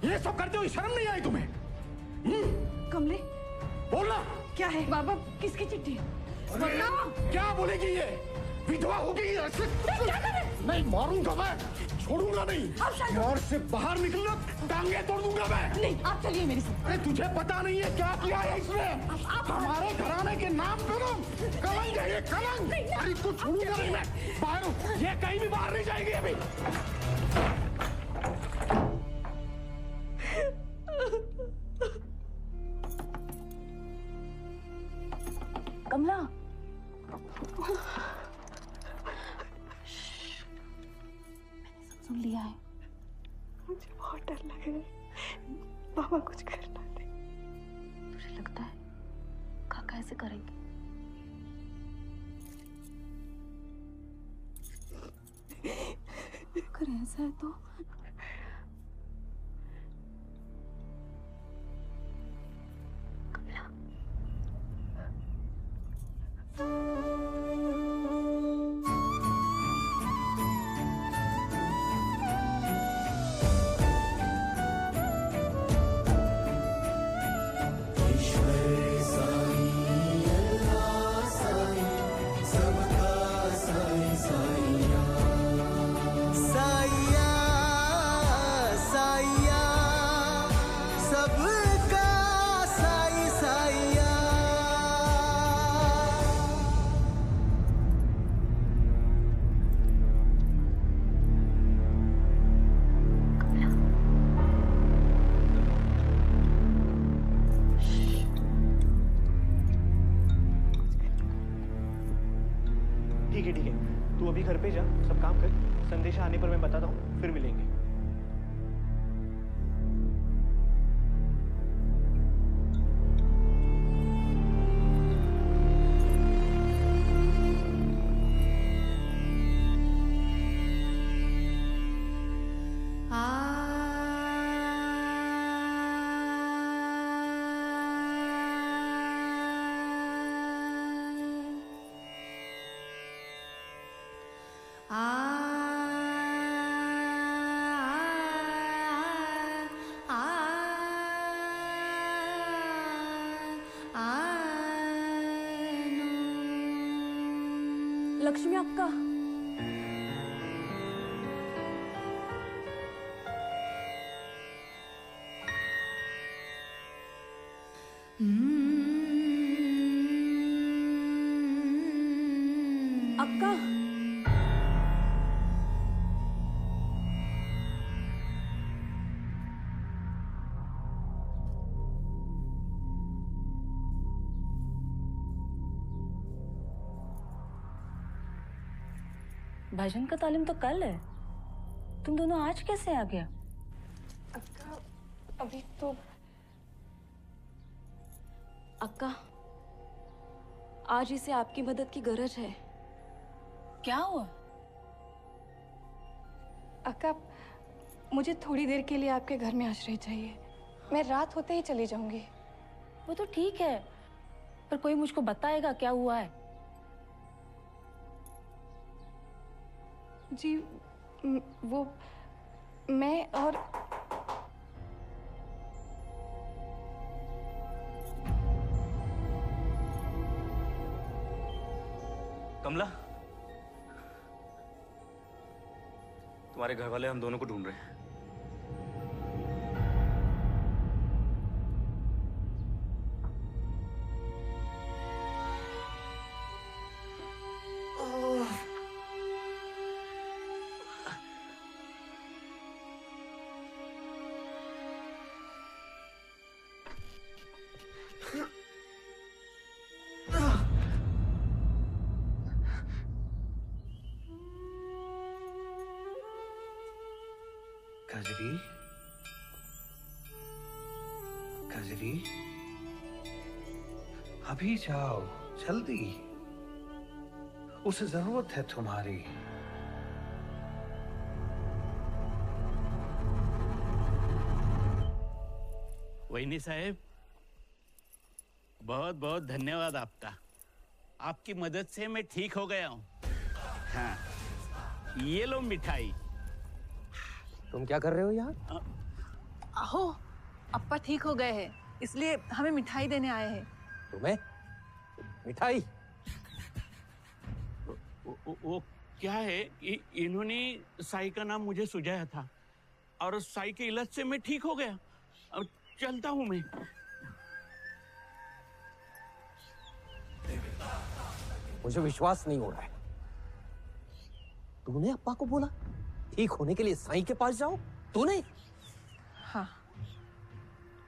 ये सब करते हुए शर्म नहीं आई तुम्हें? कमले बोलना क्या है? बाबा किसकी चिट्ठी? क्या बोलेगी ये? विधवा हो गई ऐसे? नहीं मारूंगा मैं, छोड़ूंगा नहीं। घर से बाहर निकलना टांगे तोड़ दूंगा मैं। नहीं आप चलिए मेरे साथ। अरे तुझे पता नहीं है क्या किया है इसने? हमारे घराने के नाम पे ना कलंक है ये, कलंक। अरे इसको छोड़ूंगा नहीं मैं। बाहर हूँ, ये कहीं भी बाहर नहीं जाएगी अभी। कमला मैंने सब सुन लिया है। मुझे बहुत डर लग रहा है। बाबा कुछ करना दे। तुझे लगता है काका ऐसे करेंगे? अगर ऐसा है तो ठीक है, तू अभी घर पे जा, सब काम कर। संदेशा आने पर मैं बताता हूँ, फिर मिलेंगे। लक्ष्मी अक्का अक्का भजन का तालीम तो कल है, तुम दोनों आज कैसे आ गया? अक्का अभी तो अक्का आज इसे आपकी मदद की गरज है। क्या हुआ? अक्का मुझे थोड़ी देर के लिए आपके घर में आश्रय चाहिए। मैं रात होते ही चली जाऊंगी। वो तो ठीक है, पर कोई मुझको बताएगा क्या हुआ है? जी वो मैं और कमला, तुम्हारे घर वाले हम दोनों को ढूंढ रहे हैं। कजरी, कजरी, अभी जाओ जल्दी, उसे जरूरत है तुम्हारी। वहीनी साहब, बहुत बहुत धन्यवाद आपका। आपकी मदद से मैं ठीक हो गया हूँ। हाँ, ये लो मिठाई। तुम क्या कर रहे हो यहाँ? आहो, अप्पा ठीक हो गए हैं, इसलिए हमें मिठाई देने आए हैं। तुम्हें मिठाई? वो क्या है, इन्होंने साई का नाम मुझे सुझाया था और साई के इलाज से मैं ठीक हो गया। अब चलता हूँ मैं। मुझे विश्वास नहीं हो रहा है। तूने अप्पा को बोला ठीक होने के लिए साईं के पास जाओ? तूने? हाँ।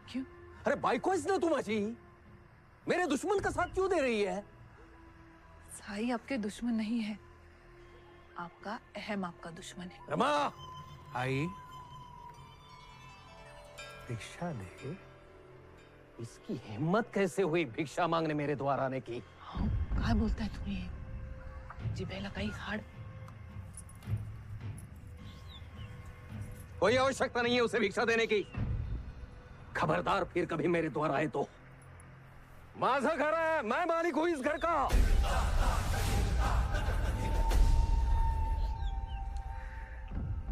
क्यों? अरे भाई को इसने तुम अजी मेरे दुश्मन का साथ क्यों दे रही है? साई आपके दुश्मन नहीं है, आपका अहम आपका दुश्मन है। रमा, आई भिक्षा दे। इसकी हिम्मत कैसे हुई भिक्षा मांगने मेरे द्वार आने की? क्या बोलता है तुम्हें? जिभे लगाई हाड़। कोई आवश्यकता नहीं है उसे भिक्षा देने की। खबरदार फिर कभी मेरे द्वार आए तो। माझा घर है, मैं मालिक हूं इस घर का।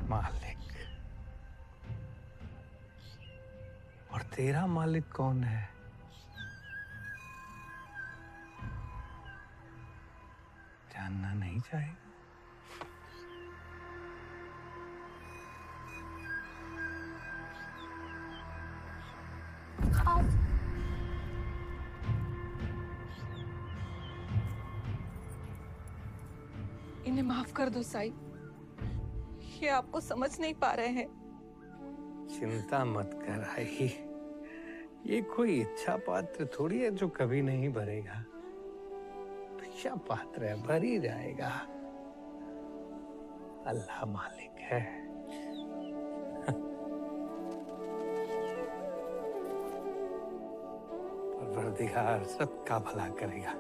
मालिक? और तेरा मालिक कौन है? जानना नहीं चाहेगा? इन्हें माफ कर दो साई, ये आपको समझ नहीं पा रहे हैं। चिंता मत कर आई, ये कोई इच्छा पात्र थोड़ी है जो कभी नहीं भरेगा। भिक्षा पात्र है, भर ही जाएगा। अल्लाह मालिक है। परवरदिगार सबका भला करेगा।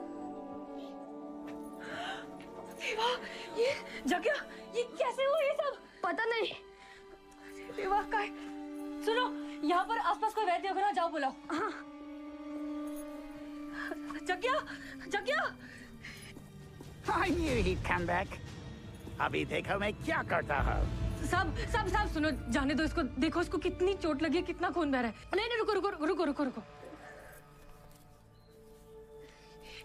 देवा, ये जगह, ये कैसे हुआ ये सब? पता नहीं। देवा का सुनो, यहाँ पर आसपास कोई वैद्य होगा ना, जाओ बुलाओ। हाँ। जग्या। You come back. अभी देखो मैं क्या करता हूँ। सब सुनो, जाने दो इसको। देखो इसको कितनी चोट लगी है, कितना खून बह रहा है। नहीं, रुको।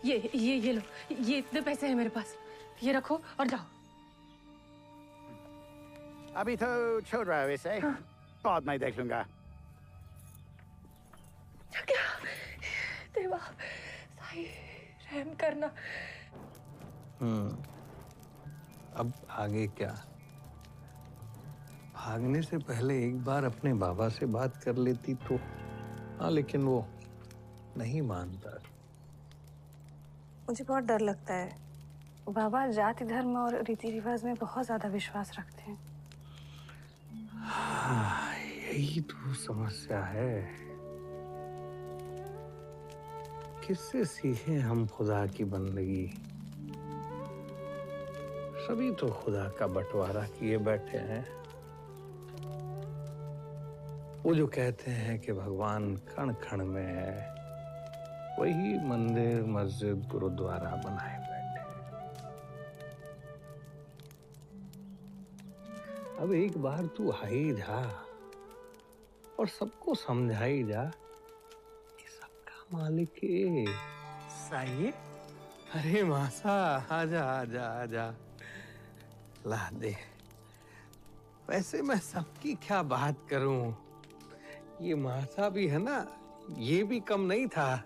ये लो, ये इतने पैसे हैं मेरे पास, ये रखो और जाओ। अभी तो छोड़ रहा है वैसे। हाँ। बाद में देख लूंगा। देवा, साई, रहम करना। अब आगे क्या? भागने से पहले एक बार अपने बाबा से बात कर लेती तो। हाँ, लेकिन वो नहीं मानता। मुझे बहुत डर लगता है। बाबा जाति धर्म और रीति रिवाज में बहुत ज्यादा विश्वास रखते हैं। हाँ, यही तो समस्या है। किससे सीखे हम खुदा की बंदगी? सभी तो खुदा का बंटवारा किए बैठे हैं। वो जो कहते हैं कि भगवान कण कण में है, वही मंदिर, मस्जिद, गुरुद्वारा बनाए बैठे हैं। अब एक बार तू आ ही जा और सबको समझाई जा कि सबका मालिक है साई। अरे मासा, आजा ला दे। वैसे मैं सबकी क्या बात करूं, ये मासा भी है ना, ये भी कम नहीं था।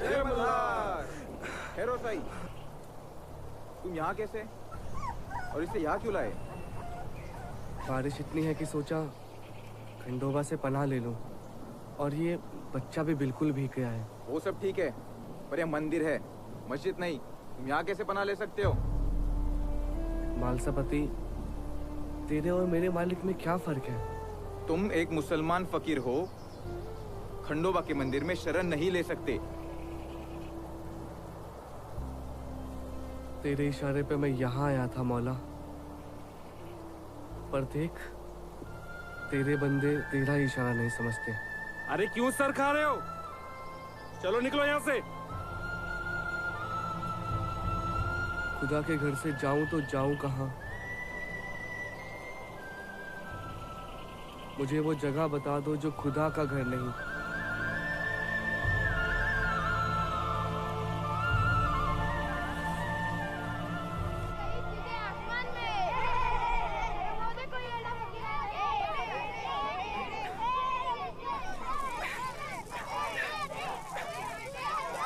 जय मल्हार। हेरो साई, तुम यहाँ कैसे और इसे यहाँ क्यों लाए? बारिश इतनी है कि सोचा खंडोबा से पनाह ले लूं, और ये बच्चा भी बिल्कुल भीग गया है। वो सब ठीक है, पर यह मंदिर है, मस्जिद नहीं। तुम यहाँ कैसे पनाह ले सकते हो? मालसापति, तेरे और मेरे मालिक में क्या फर्क है? तुम एक मुसलमान फकीर हो, खंडोबा के मंदिर में शरण नहीं ले सकते। तेरे इशारे पे मैं यहाँ आया था मौला, पर देख, तेरे बंदे तेरा इशारा नहीं समझते। अरे क्यों सर खा रहे हो? चलो निकलो यहाँ से। खुदा के घर से जाऊं तो जाऊं कहाँ? मुझे वो जगह बता दो जो खुदा का घर नहीं।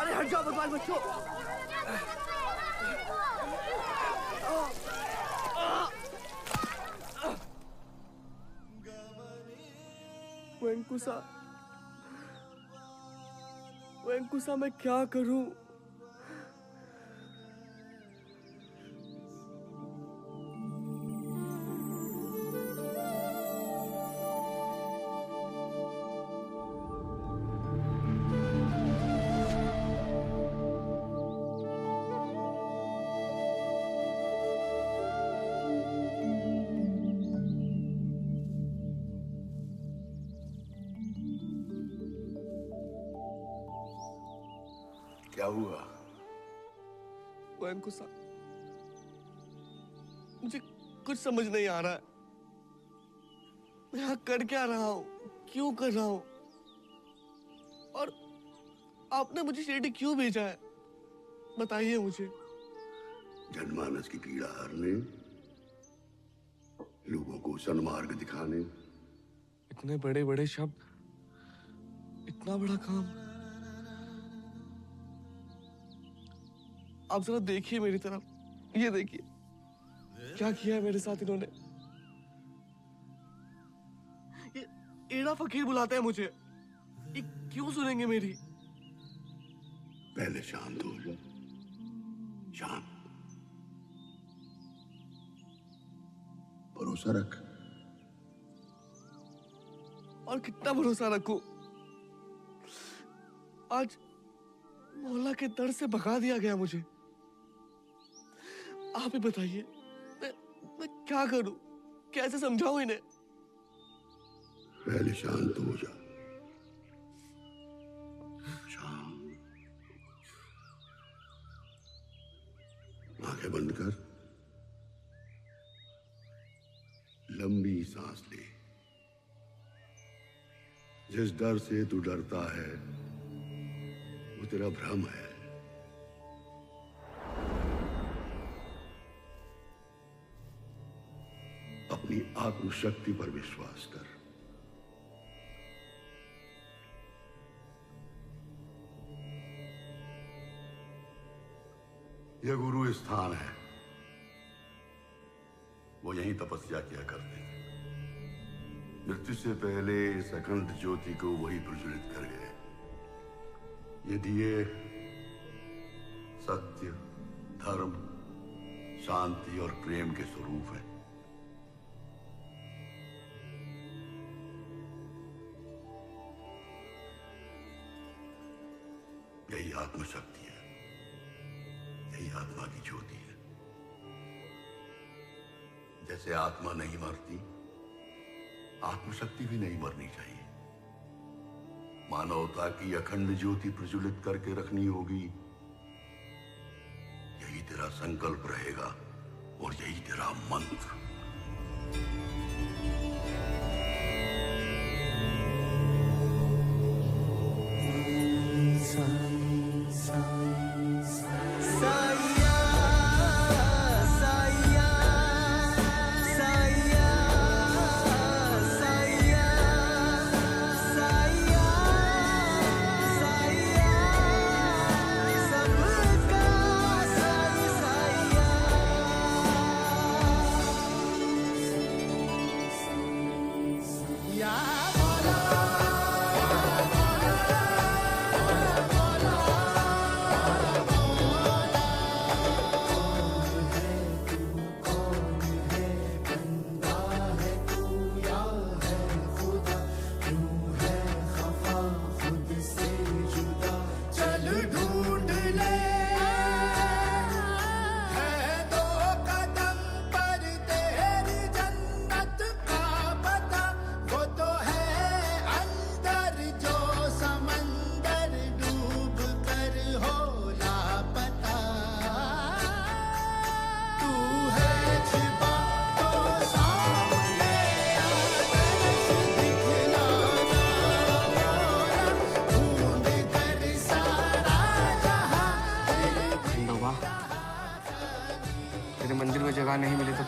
अरे हट जाओ बदमाश बच्चों। वेंकुसा, वेंकुसा, मैं क्या करूं? क्या हुआ? वेंकुसा, मुझे कुछ समझ नहीं आ रहा है। मैं यहाँ कर क्या रहा हूँ, क्यों कर रहा हूँ, और आपने मुझे शिरडी क्यों भेजा है? बताइए मुझे। जनमानस की पीड़ा हरने, लोगों को सन्मार्ग दिखाने। इतने बड़े बड़े शब्द, इतना बड़ा काम। आप जरा देखिए मेरी तरफ, ये देखिए क्या किया है मेरे साथ इन्होंने। ये एड़ा फकीर बुलाते हैं मुझे, ये क्यों सुनेंगे मेरी? पहले शांत हो जा, शांत। भरोसा रख। और कितना भरोसा रखूं? आज मोहल्ला के दर से भगा दिया गया मुझे। आप ही बताइए, मैं क्या करूं, कैसे समझाऊं इन्हें? पहले शांत हो जा, शांत। आंखें बंद कर, लंबी सांस ले। जिस डर से तू डरता है वो तेरा भ्रम है। अपनी आत्मशक्ति पर विश्वास कर। यह गुरु स्थान है, वो यहीं तपस्या किया करते थे। मृत्यु से पहले इस अखंड ज्योति को वही प्रज्वलित कर गए। ये दिए सत्य, धर्म, शांति और प्रेम के स्वरूप हैं। यही आत्मशक्ति है, यही आत्मा की ज्योति है। जैसे आत्मा नहीं मरती, आत्मशक्ति भी नहीं मरनी चाहिए। मानवता की अखंड ज्योति प्रज्वलित करके रखनी होगी। यही तेरा संकल्प रहेगा और यही तेरा मंत्र।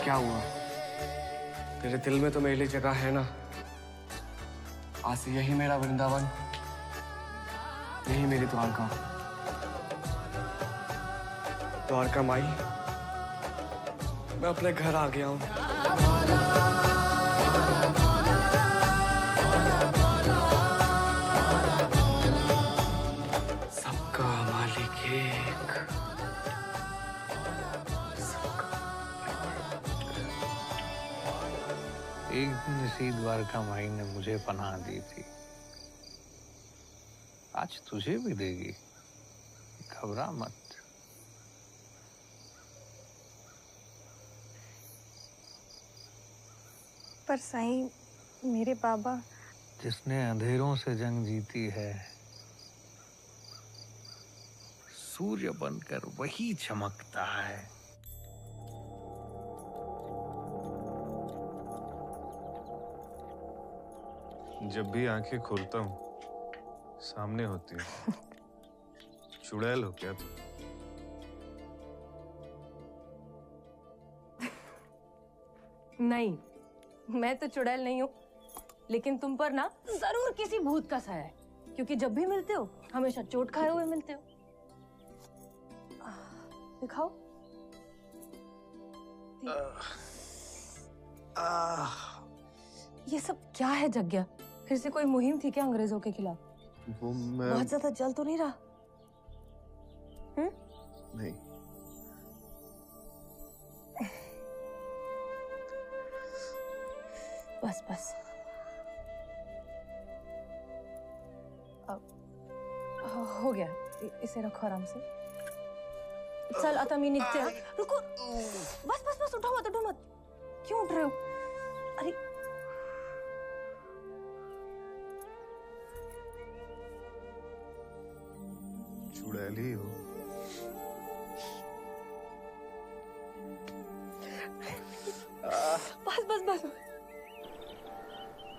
क्या हुआ? तेरे दिल में तो मेरे लिए जगह है ना? आज से यही मेरा वृंदावन, यही मेरी द्वारका। द्वारका माई, मैं अपने घर आ गया हूँ। सबका मालिक एक। एक दिन इसी द्वारका माई ने मुझे पनाह दी थी, आज तुझे भी देगी, घबरा मत। पर साईं, मेरे बाबा। जिसने अंधेरों से जंग जीती है, सूर्य बनकर वही चमकता है। जब भी आंखें खोलता हूँ सामने होती है। चुड़ैल हो क्या तुम? नहीं, मैं तो चुड़ैल नहीं हूँ, लेकिन तुम पर ना जरूर किसी भूत का साया है, क्योंकि जब भी मिलते हो हमेशा चोट खाए हुए मिलते हो। दिखाओ। ये सब क्या है जग्या? फिर से कोई मुहिम थी क्या अंग्रेजों के खिलाफ? वो मैं बहुत ज्यादा जल तो नहीं रहा? नहीं। बस बस। हो गया, इसे रखो आराम से। चल आता मी नित्य। रुको, बस बस बस, उठो मत, उठो मत। क्यों उठ रहे हो? अरे चुड़ैल ही हो। बस बस बस।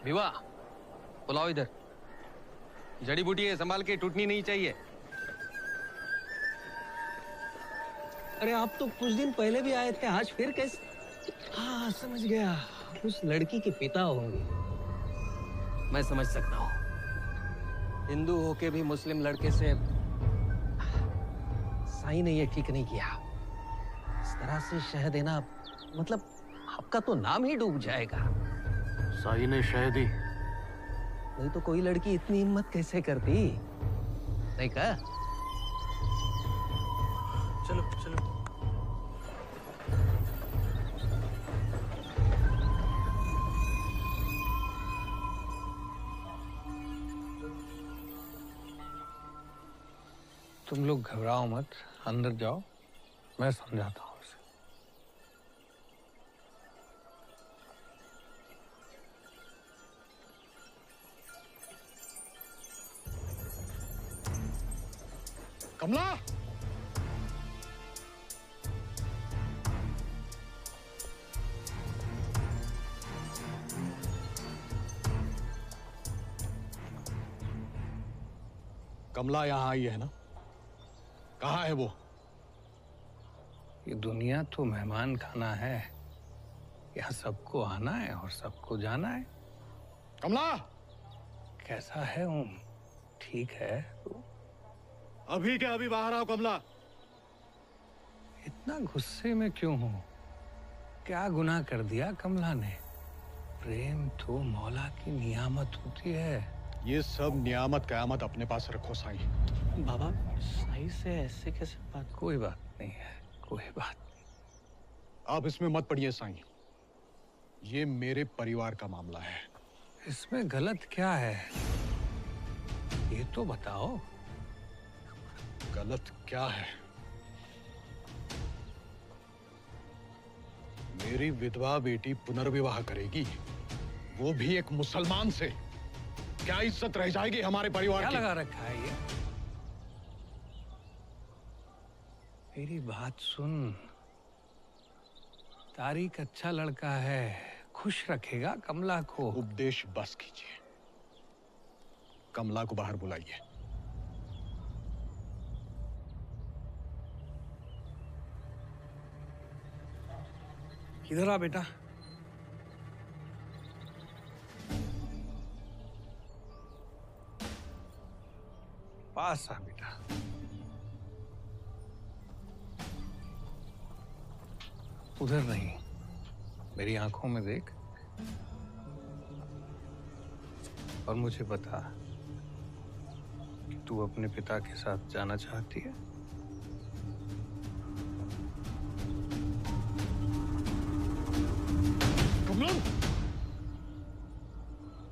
विवाह, बुलाओ इधर। जड़ी बूटी है, संभाल के, टूटनी नहीं चाहिए। अरे आप तो कुछ दिन पहले भी आए थे, आज फिर कैसे? हाँ समझ गया, उस लड़की के पिता होंगे। मैं समझ सकता हूँ, हिंदू होके भी मुस्लिम लड़के से साईं ने ये ठीक नहीं किया। इस तरह से शह देना, मतलब आपका तो नाम ही डूब जाएगा। साईं ने शह दी? नहीं तो कोई लड़की इतनी हिम्मत कैसे करती? नहीं कहा? चलो चलो। तुम लोग घबराओ मत, अंदर जाओ, मैं समझाता हूँ उसे। कमला, कमला यहाँ आई है ना? कहाँ है वो? ये दुनिया तो मेहमान खाना है, यहाँ सबको आना है और सबको जाना है। कमला, कैसा है ओम? ठीक है तू? अभी के अभी बाहर आओ कमला। इतना गुस्से में क्यों हो? क्या गुनाह कर दिया कमला ने? प्रेम तो मौला की नियामत होती है। ये सब नियामत कयामत अपने पास रखो साईं। बाबा, साईं से ऐसे कैसे बात? कोई बात नहीं है, कोई बात नहीं। आप इसमें मत पड़िए साईं, ये मेरे परिवार का मामला है। इसमें गलत क्या है, ये तो बताओ। गलत क्या है? मेरी विधवा बेटी पुनर्विवाह करेगी, वो भी एक मुसलमान से। क्या इज्जत रह जाएगी हमारे परिवार की? क्या लगा रखा है ये? मेरी बात सुन, तारिक अच्छा लड़का है, खुश रखेगा कमला को। उपदेश बस कीजिए, कमला को बाहर बुलाइए। इधर आ बेटा। पास आ बेटा। उधर नहीं, मेरी आंखों में देख और मुझे बता कि तू अपने पिता के साथ जाना चाहती है।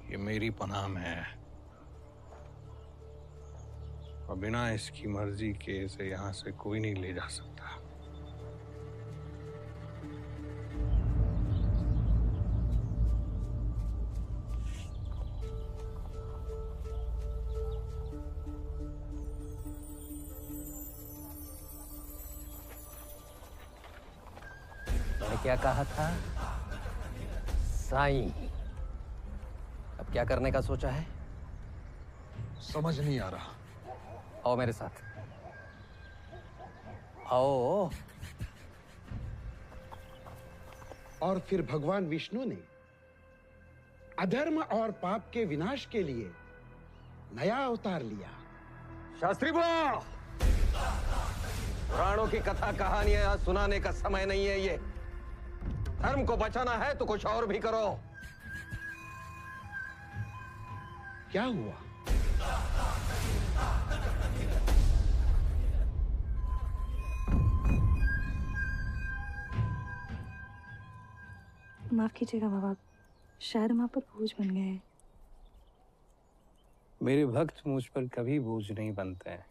ये मेरी पनाह में है और बिना इसकी मर्जी के इसे यहां से कोई नहीं ले जा सकता। मैंने क्या कहा था? साईं, अब क्या करने का सोचा है? समझ नहीं आ रहा। आओ मेरे साथ, आओ। और फिर भगवान विष्णु ने अधर्म और पाप के विनाश के लिए नया अवतार लिया। शास्त्री बुलाओ। पुराणों की कथा कहानियां सुनाने का समय नहीं है ये। धर्म को बचाना है तो कुछ और भी करो। क्या हुआ? माफ कीजिएगा बाबा, शायद हम आप पर बोझ बन गए हैं। मेरे भक्त मुझ पर कभी बोझ नहीं बनते हैं,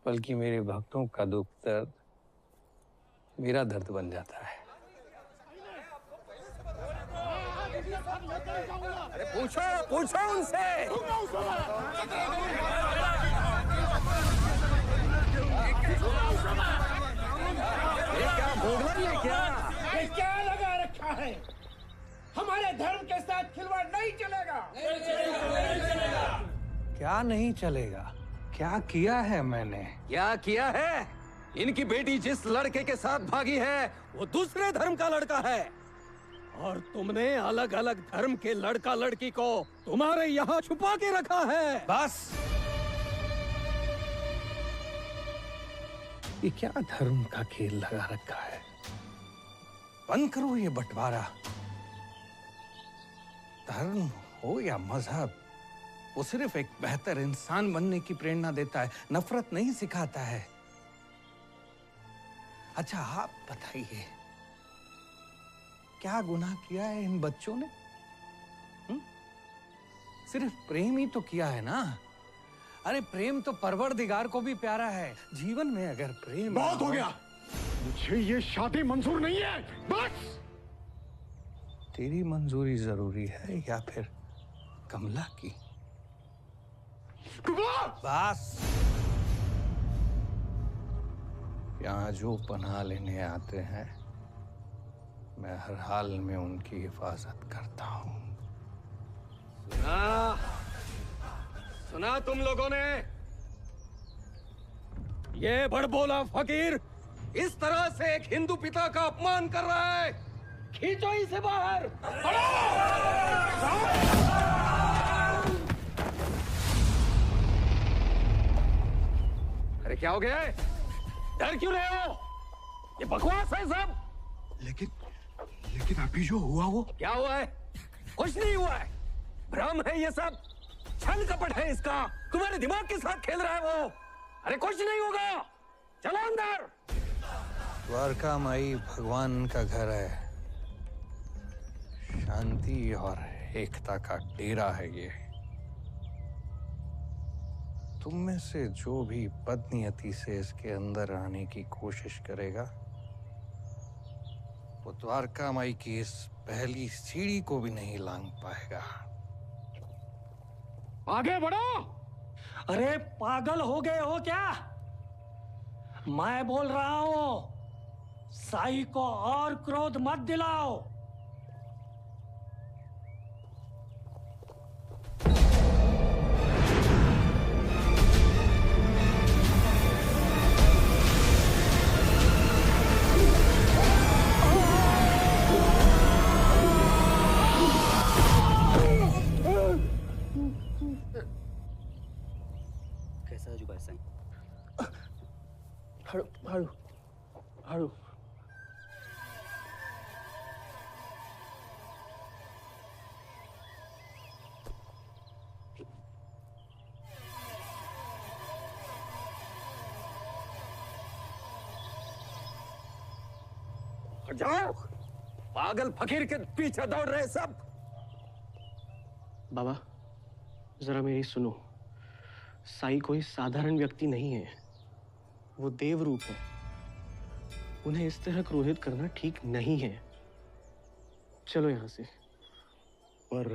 बल्कि मेरे भक्तों का दुख दर्द मेरा दर्द बन जाता है। अरे पूछो पूछो उनसे। ये क्या भोगला है क्या? ये क्या लगा रखा है? हमारे धर्म के साथ खिलवाड़ नहीं चलेगा। क्या नहीं चलेगा? क्या किया है मैंने? क्या किया है? इनकी बेटी जिस लड़के के साथ भागी है वो दूसरे धर्म का लड़का है, और तुमने अलग अलग धर्म के लड़का लड़की को तुम्हारे यहाँ छुपा के रखा है। बस, ये क्या धर्म का खेल लगा रखा है? बंद करो ये बंटवारा। धर्म हो या मजहब, वो सिर्फ एक बेहतर इंसान बनने की प्रेरणा देता है, नफरत नहीं सिखाता है। अच्छा आप बताइए, क्या गुनाह किया है इन बच्चों ने? सिर्फ प्रेम ही तो किया है ना। अरे प्रेम तो परवरदिगार को भी प्यारा है। जीवन में अगर प्रेम बहुत हो गया, मुझे ये शादी मंजूर नहीं है। बस। तेरी मंजूरी जरूरी है या फिर कमला की? बस, यहाँ जो पनाह लेने आते हैं मैं हर हाल में उनकी हिफाजत करता हूँ। सुना, सुना तुम लोगों ने? ये बड़बोला फकीर इस तरह से एक हिंदू पिता का अपमान कर रहा है। खींचो इसे बाहर। अरे क्या हो गया है? डर क्यों रहे हो? ये बकवास है सब। लेकिन अभी जो हुआ वो क्या हुआ है? कुछ नहीं हुआ है। भ्रम है ये सब, छल कपट है इसका। तुम्हारे दिमाग के साथ खेल रहा है वो। अरे कुछ नहीं होगा, चलो अंदर। द्वारका माई भगवान का घर है, शांति और एकता का डेरा है ये। तुम में से जो भी बदनीयती से इसके अंदर आने की कोशिश करेगा वो द्वारका माई की इस पहली सीढ़ी को भी नहीं लांघ पाएगा। आगे बढ़ो। अरे पागल हो गए हो क्या? मैं बोल रहा हूं, साई को और क्रोध मत दिलाओ। सहज उपाय साईं। हळू हळू हळू। जाओ, पागल फकीर के पीछे दौड़ रहे सब। बाबा जरा मेरी सुनो, साई कोई साधारण व्यक्ति नहीं है, वो देव रूप है। उन्हें इस तरह क्रोधित करना ठीक नहीं है। चलो यहां से। पर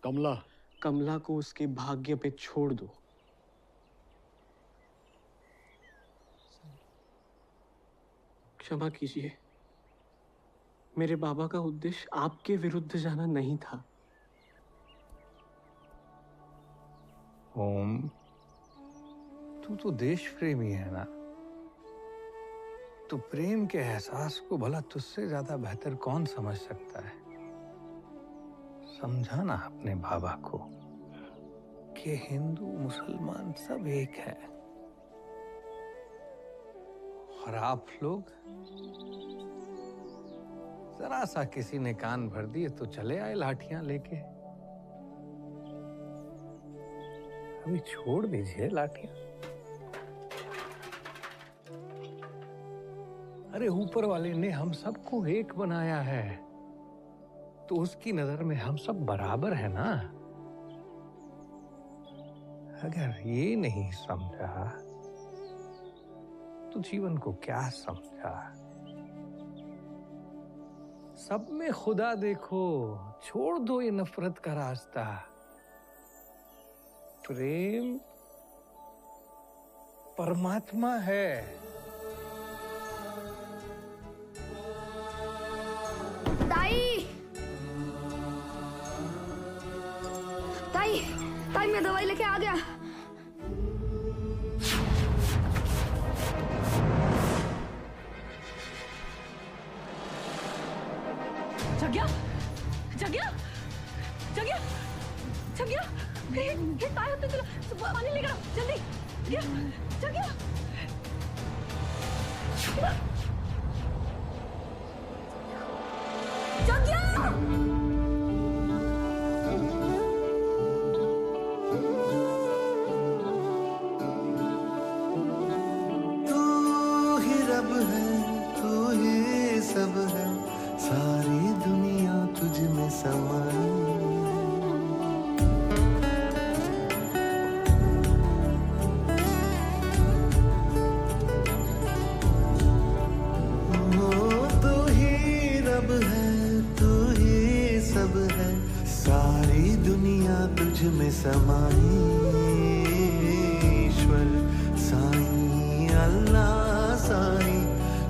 कमला? कमला को उसके भाग्य पे छोड़ दो। क्षमा कीजिए, मेरे बाबा का उद्देश्य आपके विरुद्ध जाना नहीं था। ओम, तू तो देश प्रेमी है ना? तो प्रेम के एहसास को भला तुझसे ज्यादा बेहतर कौन समझ सकता है? समझाना अपने बाबा को कि हिंदू मुसलमान सब एक है, और आप लोग जरा सा किसी ने कान भर दिए तो चले आए लाठियां लेके। अभी छोड़ दीजिए लाठियां। अरे ऊपर वाले ने हम सबको एक बनाया है, तो उसकी नजर में हम सब बराबर है ना। अगर ये नहीं समझा तो जीवन को क्या समझा? सब में खुदा देखो, छोड़ दो ये नफरत का रास्ता। प्रेम परमात्मा है। ताई, ताई, ताई मैं दवाई लेके आ गया। जग्या, जग्या, जग्या, जग्या, ये ताई होते चलो, पानी लेकर आओ, जल्दी, जग्या, जग्या, जग्या। तू ही रब है, तू ही सब है, सारी दुनिया तुझ में समाई। तू ही रब है, तू ही सब है, सारी दुनिया तुझ में समाई। ईश्वर साईं अल्लाह साईं,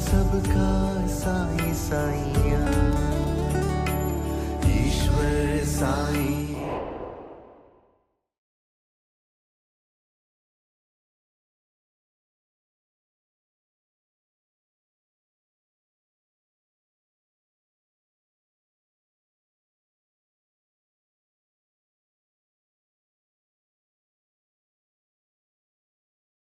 सबका साईं साईं। ईश्वर साईं